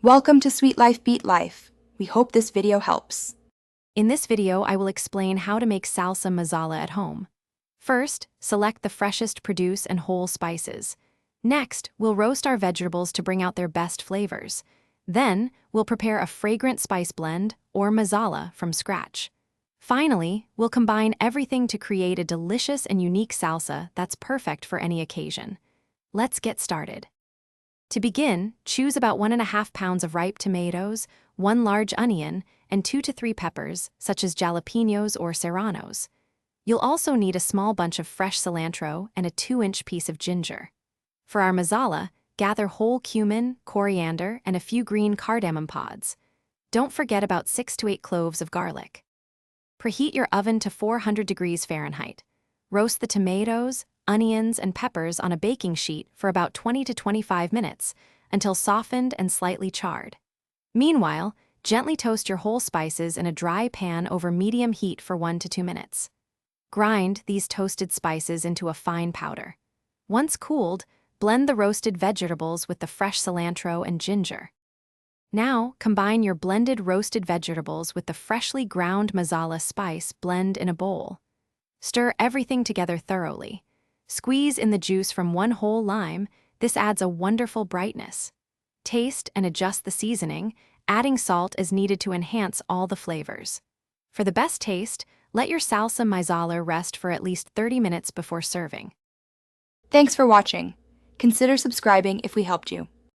Welcome to Sweet Life Beat Life. We hope this video helps. In this video, I will explain how to make salsa masala at home. First, select the freshest produce and whole spices. Next, we'll roast our vegetables to bring out their best flavors. Then, we'll prepare a fragrant spice blend, or masala, from scratch. Finally, we'll combine everything to create a delicious and unique salsa that's perfect for any occasion. Let's get started. To begin, choose about 1.5 pounds of ripe tomatoes, 1 large onion, and 2 to 3 peppers, such as jalapenos or serranos. You'll also need a small bunch of fresh cilantro and a 2-inch piece of ginger. For our masala, gather whole cumin, coriander, and a few green cardamom pods. Don't forget about 6 to 8 cloves of garlic. Preheat your oven to 400 degrees Fahrenheit. Roast the tomatoes, onions, and peppers on a baking sheet for about 20 to 25 minutes until softened and slightly charred. Meanwhile, gently toast your whole spices in a dry pan over medium heat for 1 to 2 minutes. Grind these toasted spices into a fine powder. Once cooled, blend the roasted vegetables with the fresh cilantro and ginger. Now, combine your blended roasted vegetables with the freshly ground masala spice blend in a bowl. Stir everything together thoroughly. Squeeze in the juice from 1 whole lime. This adds a wonderful brightness. Taste and adjust the seasoning, adding salt as needed to enhance all the flavors. For the best taste, let your salsa masala rest for at least 30 minutes before serving. Thanks for watching. Consider subscribing if we helped you.